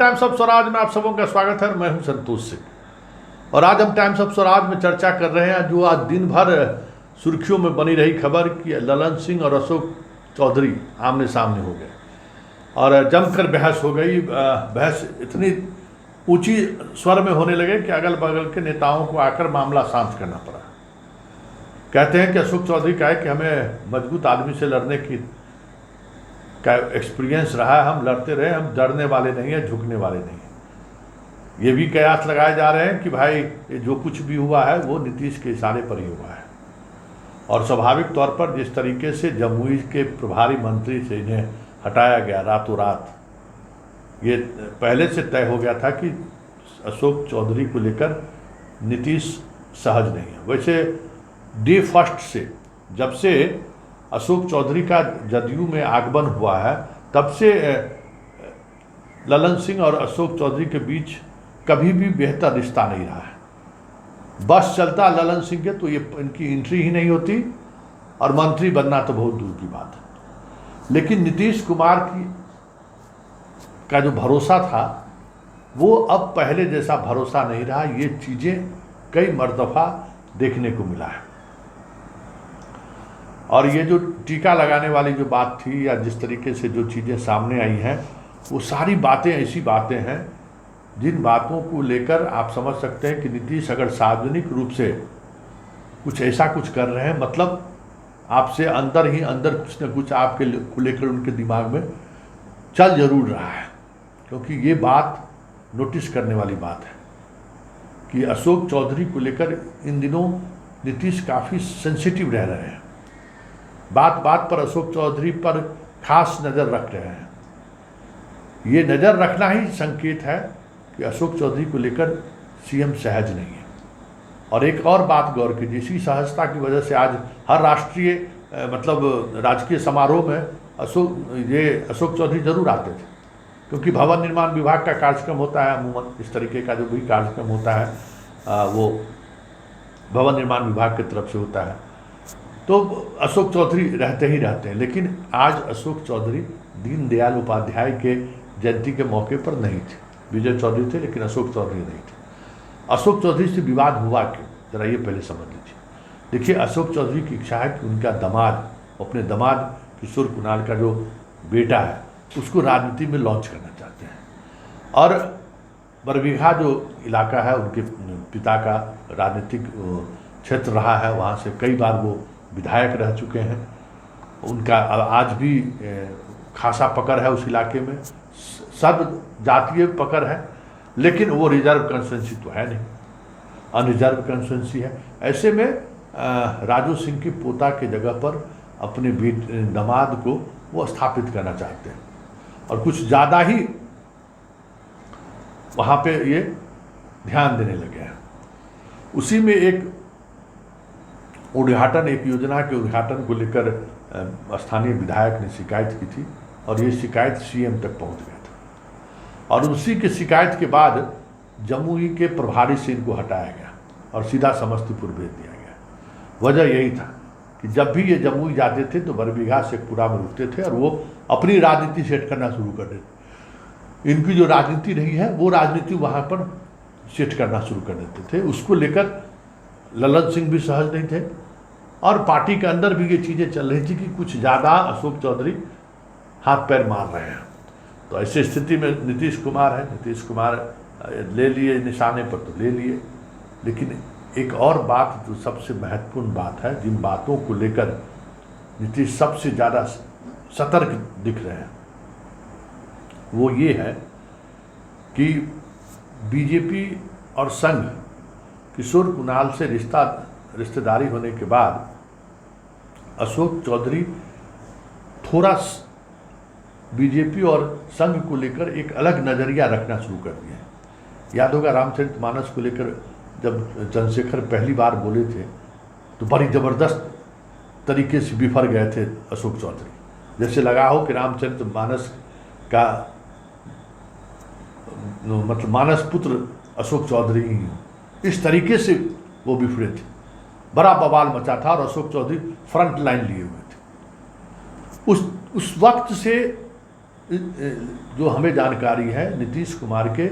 Times of Swaraj में आप सबों का स्वागत है। मैं हूं संतोष सिंह और आज हम टाइम्स ऑफ स्वराज में चर्चा कर रहे हैं जो आज दिन भर सुर्खियों में बनी रही खबर कि ललन सिंह और अशोक चौधरी आमने सामने हो गए और जमकर बहस हो गई। बहस इतनी ऊंची स्वर में होने लगे कि अगल बगल के नेताओं को आकर मामला शांत करना पड़ा। कहते हैं कि अशोक चौधरी कहे कि हमें मजबूत आदमी से लड़ने की का एक्सपीरियंस रहा है, हम लड़ते रहे, हम डरने वाले नहीं हैं, झुकने वाले नहीं हैं। ये भी कयास लगाए जा रहे हैं कि भाई ये जो कुछ भी हुआ है वो नीतीश के इशारे पर ही हुआ है और स्वाभाविक तौर पर जिस तरीके से जमुई के प्रभारी मंत्री से इन्हें हटाया गया रातों रात, ये पहले से तय हो गया था कि अशोक चौधरी को लेकर नीतीश सहज नहीं है। वैसे डे फर्स्ट से जब से अशोक चौधरी का जदयू में आगमन हुआ है तब से ललन सिंह और अशोक चौधरी के बीच कभी भी बेहतर रिश्ता नहीं रहा है। बस चलता ललन सिंह के तो ये इनकी एंट्री ही नहीं होती और मंत्री बनना तो बहुत दूर की बात है। लेकिन नीतीश कुमार का जो भरोसा था वो अब पहले जैसा भरोसा नहीं रहा। ये चीज़ें कई मर्तबा देखने को मिला है और ये जो टीका लगाने वाली जो बात थी या जिस तरीके से जो चीज़ें सामने आई हैं वो सारी बातें ऐसी बातें हैं जिन बातों को लेकर आप समझ सकते हैं कि नीतीश अगर सार्वजनिक रूप से कुछ ऐसा कुछ कर रहे हैं मतलब आपसे अंदर ही अंदर कुछ न कुछ आपके को लेकर उनके दिमाग में चल जरूर रहा है, क्योंकि ये बात नोटिस करने वाली बात है कि अशोक चौधरी को लेकर इन दिनों नीतीश काफ़ी सेंसिटिव रह रहे हैं। बात बात पर अशोक चौधरी पर खास नज़र रख रहे हैं। ये नज़र रखना ही संकेत है कि अशोक चौधरी को लेकर सीएम सहज नहीं है। और एक और बात गौर कीजिए, इसी सहजता की वजह से आज हर राष्ट्रीय मतलब राजकीय समारोह में अशोक चौधरी जरूर आते थे, क्योंकि भवन निर्माण विभाग का कार्यक्रम होता है। अमूमन इस तरीके का जो भी कार्यक्रम होता है वो भवन निर्माण विभाग की तरफ से होता है, तो अशोक चौधरी रहते ही रहते हैं। लेकिन आज अशोक चौधरी दीनदयाल उपाध्याय के जयंती के मौके पर नहीं थे। विजय चौधरी थे लेकिन अशोक चौधरी नहीं थे। अशोक चौधरी से विवाद हुआ क्यों, जरा ये पहले समझ लीजिए। देखिए, अशोक चौधरी की इच्छा है कि उनका दामाद, अपने दामाद किशोर कुणाल का जो बेटा है उसको राजनीति में लॉन्च करना चाहते हैं। और बरबीघा जो इलाका है उनके पिता का राजनीतिक क्षेत्र रहा है, वहाँ से कई बार वो विधायक रह चुके हैं। उनका आज भी खासा पकड़ है उस इलाके में, सर्व जातीय पकड़ है, लेकिन वो रिजर्व कंस्टिट्यूंसी तो है नहीं, अनरिजर्व कंस्टिट्यूंसी है। ऐसे में राजू सिंह की पोता के जगह पर अपने दामाद को वो स्थापित करना चाहते हैं और कुछ ज़्यादा ही वहाँ पे ये ध्यान देने लगे हैं। उसी में एक योजना के उद्घाटन को लेकर स्थानीय विधायक ने शिकायत की थी और ये शिकायत सीएम तक पहुंच गया था और उसी के शिकायत के बाद जमुई के प्रभारी से इनको हटाया गया और सीधा समस्तीपुर भेज दिया गया। वजह यही था कि जब भी ये जमुई जाते थे तो बरबीघा शेखपुरा में रुकते थे और वो अपनी राजनीति सेट करना शुरू कर देते। इनकी जो राजनीति रही है वो राजनीति वहाँ पर सेट करना शुरू कर देते थे। उसको लेकर ललन सिंह भी सहज नहीं थे और पार्टी के अंदर भी ये चीज़ें चल रही थी कि कुछ ज़्यादा अशोक चौधरी हाथ पैर मार रहे हैं। तो ऐसी स्थिति में नीतीश कुमार ले लिए निशाने पर तो ले लिए। लेकिन एक और बात जो सबसे महत्वपूर्ण बात है, जिन बातों को लेकर नीतीश सबसे ज़्यादा सतर्क दिख रहे हैं, वो ये है कि बीजेपी और संघ किशोर कुणाल से रिश्तेदारी होने के बाद अशोक चौधरी थोड़ा बीजेपी और संघ को लेकर एक अलग नज़रिया रखना शुरू कर दिया है। याद होगा रामचरितमानस को लेकर जब चंद्रशेखर पहली बार बोले थे तो बड़ी ज़बरदस्त तरीके से बिफर गए थे अशोक चौधरी। जैसे लगा हो कि रामचरितमानस का मतलब मानस पुत्र अशोक चौधरी ही हो, इस तरीके से वो बिफरे थे। बड़ा बवाल मचा था और अशोक चौधरी फ्रंट लाइन लिए हुए थे। उस वक्त से जो हमें जानकारी है नीतीश कुमार के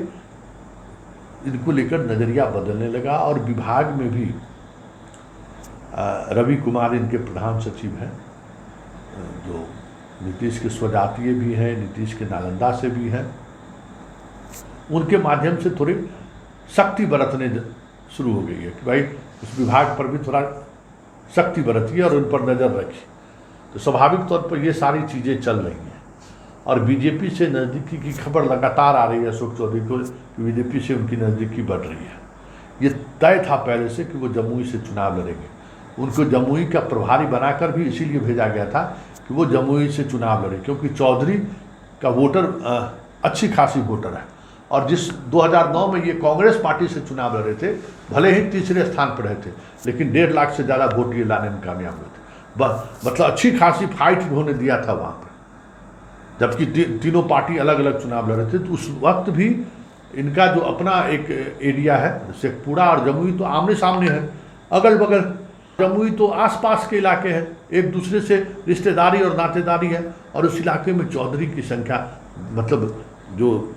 इनको लेकर नज़रिया बदलने लगा और विभाग में भी रवि कुमार इनके प्रधान सचिव हैं, जो नीतीश के स्वजातीय भी हैं, नीतीश के नालंदा से भी हैं, उनके माध्यम से थोड़ी सख्ती बरतने शुरू हो गई है कि भाई उस विभाग पर भी थोड़ा सख्ती बरतिए और उन पर नज़र रखिए। तो स्वाभाविक तौर पर ये सारी चीज़ें चल रही हैं और बीजेपी से नज़दीकी की खबर लगातार आ रही है अशोक चौधरी को कि बीजेपी से उनकी नज़दीकी बढ़ रही है। ये तय था पहले से कि वो जमुई से चुनाव लड़ेंगे। उनको जमुई का प्रभारी बनाकर भी इसीलिए भेजा गया था कि वो जमुई से चुनाव लड़े, क्योंकि चौधरी का वोटर अच्छी खासी वोटर है और जिस 2009 में ये कांग्रेस पार्टी से चुनाव लड़े थे, भले ही तीसरे स्थान पर रहे थे, लेकिन 1.5 लाख से ज़्यादा वोट ये लाने में कामयाब हुए थे। मतलब अच्छी खासी फाइट इन्होंने दिया था वहाँ पर, जबकि तीनों पार्टी अलग अलग चुनाव लड़े थे। तो उस वक्त भी इनका जो अपना एक एरिया है, शेखपुरा और जमुई तो आमने सामने है, अगल बगल। जमुई तो आसपास के इलाके हैं, एक दूसरे से रिश्तेदारी और नातेदारी है, और उस इलाके में चौधरी की संख्या, मतलब जो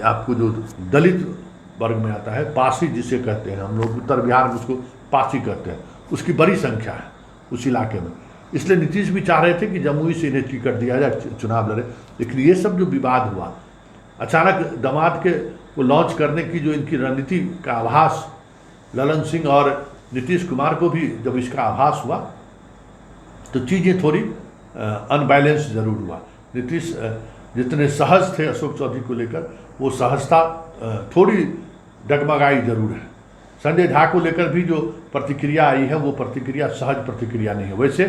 आपको जो दलित वर्ग में आता है, पासी जिसे कहते हैं हम लोग उत्तर बिहार में उसको पासी कहते हैं, उसकी बड़ी संख्या है उस इलाके में। इसलिए नीतीश भी चाह रहे थे कि जमुई से इन्हें टिकट दिया जाए, चुनाव लड़े। लेकिन ये सब जो विवाद हुआ, अचानक दामाद के को लॉन्च करने की जो इनकी रणनीति का आभास ललन सिंह और नीतीश कुमार को भी जब इसका आभास हुआ तो चीज़ें थोड़ी अनबैलेंस ज़रूर हुआ। नीतीश जितने सहज थे अशोक चौधरी को लेकर, वो सहजता थोड़ी डगमगाई जरूर है। संजय झा को लेकर भी जो प्रतिक्रिया आई है वो प्रतिक्रिया सहज प्रतिक्रिया नहीं है। वैसे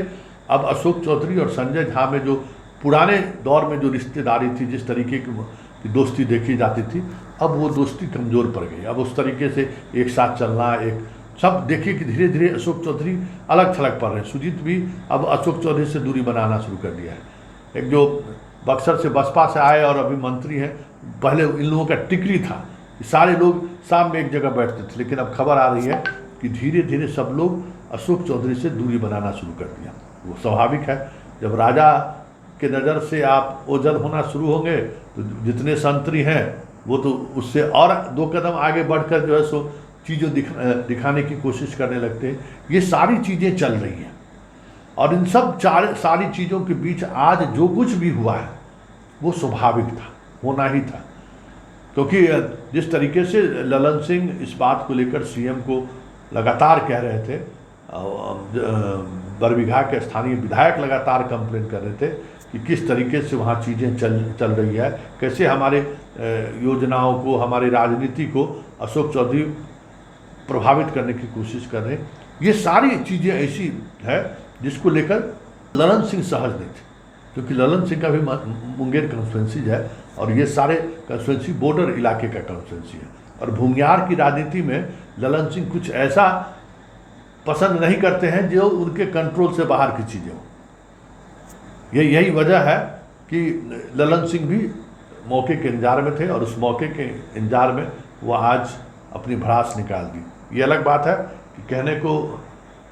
अब अशोक चौधरी और संजय झा में जो पुराने दौर में जो रिश्तेदारी थी, जिस तरीके की दोस्ती देखी जाती थी, अब वो दोस्ती कमज़ोर पड़ गई। अब उस तरीके से एक साथ चलना, एक सब देखिए कि धीरे धीरे अशोक चौधरी अलग थलग पड़ रहे हैं। सुजीत भी अब अशोक चौधरी से दूरी बनाना शुरू कर दिया है। एक जो बक्सर से बसपा से आए और अभी मंत्री हैं, पहले इन लोगों का टिकरी था, सारे लोग शाम में एक जगह बैठते थे, लेकिन अब खबर आ रही है कि धीरे धीरे सब लोग अशोक चौधरी से दूरी बनाना शुरू कर दिया। वो स्वाभाविक है, जब राजा के नज़र से आप ओझल होना शुरू होंगे तो जितने संतरी हैं वो तो उससे और 2 कदम आगे बढ़कर जो है सो चीज़ों दिखाने की कोशिश करने लगते हैं। ये सारी चीज़ें चल रही हैं और इन सब सारी चीज़ों के बीच आज जो कुछ भी हुआ है वो स्वाभाविक था, होना ही था। क्योंकि जिस तरीके से ललन सिंह इस बात को लेकर सीएम को लगातार कह रहे थे, बरबीघा के स्थानीय विधायक लगातार कंप्लेन कर रहे थे कि किस तरीके से वहाँ चीज़ें चल रही है, कैसे हमारे योजनाओं को, हमारे राजनीति को अशोक चौधरी प्रभावित करने की कोशिश कर रहे हैं। ये सारी चीज़ें ऐसी है जिसको लेकर ललन सिंह सहज नहीं थे, क्योंकि ललन सिंह का भी मुंगेर कॉन्स्टिट्यूंसी है और ये सारे कॉन्स्टिट्यूंसी बॉर्डर इलाके का कॉन्स्टिट्यूंसी है। और भूमियार की राजनीति में ललन सिंह कुछ ऐसा पसंद नहीं करते हैं जो उनके कंट्रोल से बाहर की चीज़ें हो। यही वजह है कि ललन सिंह भी मौके के इंतजार में थे और उस मौके के इंतजार में वो आज अपनी भड़ास निकाल दी। ये अलग बात है कि कहने को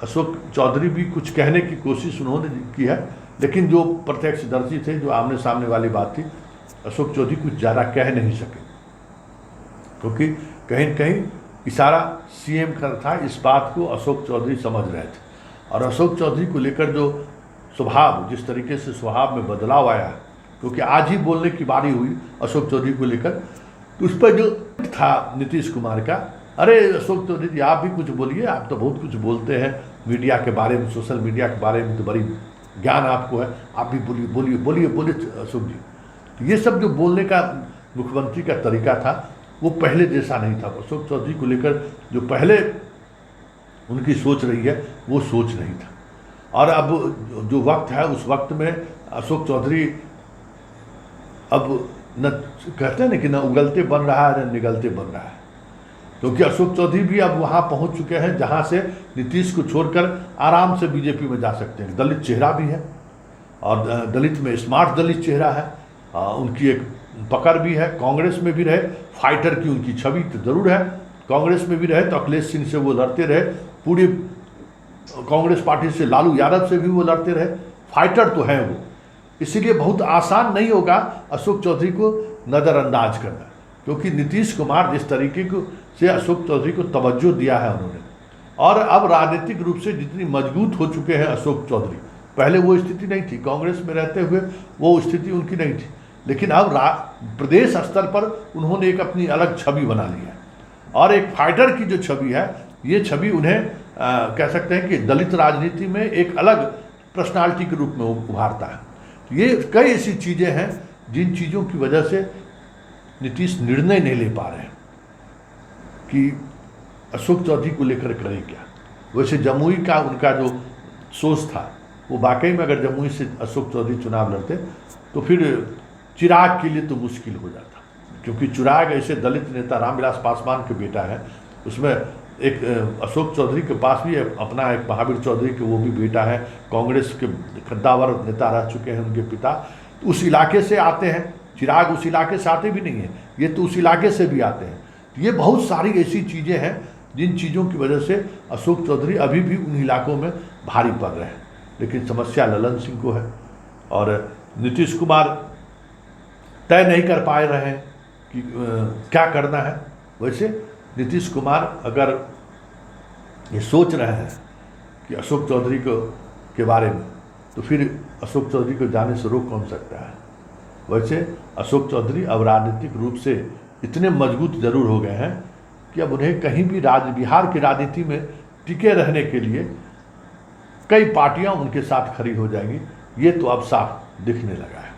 अशोक चौधरी भी कुछ कहने की कोशिश उन्होंने की है, लेकिन जो प्रत्यक्षदर्शी थे, जो आमने सामने वाली बात थी, अशोक चौधरी कुछ ज़्यादा कह नहीं सके, क्योंकि कहीं न कहीं इशारा सीएम का था। इस बात को अशोक चौधरी समझ रहे थे और अशोक चौधरी को लेकर जो स्वभाव, जिस तरीके से स्वभाव में बदलाव आया, क्योंकि आज ही बोलने की बारी हुई अशोक चौधरी को लेकर, तो उस पर जो था नीतीश कुमार का, अरे अशोक चौधरी जी आप भी कुछ बोलिए, आप तो बहुत कुछ बोलते हैं मीडिया के बारे में, सोशल मीडिया के बारे में तो बड़ी ज्ञान आपको है, आप भी बोलिए बोलिए बोलिए बोलिए अशोक जी। तो ये सब जो बोलने का मुख्यमंत्री का तरीका था वो पहले जैसा नहीं था। अशोक चौधरी को लेकर जो पहले उनकी सोच रही है वो सोच नहीं था। और अब जो वक्त है उस वक्त में अशोक चौधरी अब न कहते हैं ना कि न उगलते बन रहा है न निगलते बन रहा है, क्योंकि अशोक चौधरी भी अब वहाँ पहुँच चुके हैं जहाँ से नीतीश को छोड़कर आराम से बीजेपी में जा सकते हैं। दलित चेहरा भी है और दलित में स्मार्ट दलित चेहरा है, उनकी एक पकड़ भी है। कांग्रेस में भी रहे, फाइटर की उनकी छवि तो जरूर है। कांग्रेस में भी रहे तो अखिलेश सिंह से वो लड़ते रहे, पूरी कांग्रेस पार्टी से लालू यादव से भी वो लड़ते रहे, फाइटर तो हैं वो। इसीलिए बहुत आसान नहीं होगा अशोक चौधरी को नज़रअंदाज करना, क्योंकि नीतीश कुमार जिस तरीके को से अशोक चौधरी को तवज्जो दिया है उन्होंने, और अब राजनीतिक रूप से जितनी मजबूत हो चुके हैं अशोक चौधरी, पहले वो स्थिति नहीं थी, कांग्रेस में रहते हुए वो स्थिति उनकी नहीं थी, लेकिन अब प्रदेश स्तर पर उन्होंने एक अपनी अलग छवि बना ली है, और एक फाइटर की जो छवि है, ये छवि उन्हें कह सकते हैं कि दलित राजनीति में एक अलग पर्सनालिटी के रूप में उभारता है। तो ये कई ऐसी चीज़ें हैं जिन चीज़ों की वजह से नीतीश निर्णय नहीं ले पा रहे हैं कि अशोक चौधरी को लेकर करें क्या। वैसे जमुई का उनका जो सोच था, वो वाकई में अगर जमुई से अशोक चौधरी चुनाव लड़ते तो फिर चिराग के लिए तो मुश्किल हो जाता, क्योंकि चिराग ऐसे दलित नेता रामविलास पासवान के बेटा है, उसमें एक अशोक चौधरी के पास भी अपना एक महावीर चौधरी के वो भी बेटा है, कांग्रेस के कद्दावर नेता रह चुके हैं उनके पिता, तो उस इलाके से आते हैं। चिराग उस इलाके से आते भी नहीं है, ये तो उस इलाके से भी आते हैं। तो ये बहुत सारी ऐसी चीज़ें हैं जिन चीज़ों की वजह से अशोक चौधरी अभी भी उन इलाकों में भारी पड़ रहे हैं, लेकिन समस्या ललन सिंह को है, और नीतीश कुमार तय नहीं कर पाए रहे हैं कि क्या करना है। वैसे नीतीश कुमार अगर ये सोच रहे हैं कि अशोक चौधरी के बारे में, तो फिर अशोक चौधरी को जाने से रोक कौन सकता है। वैसे अशोक चौधरी अब राजनीतिक रूप से इतने मजबूत जरूर हो गए हैं कि अब उन्हें कहीं भी बिहार की राजनीति में टिके रहने के लिए कई पार्टियां उनके साथ खड़ी हो जाएंगी, ये तो अब साफ दिखने लगा है।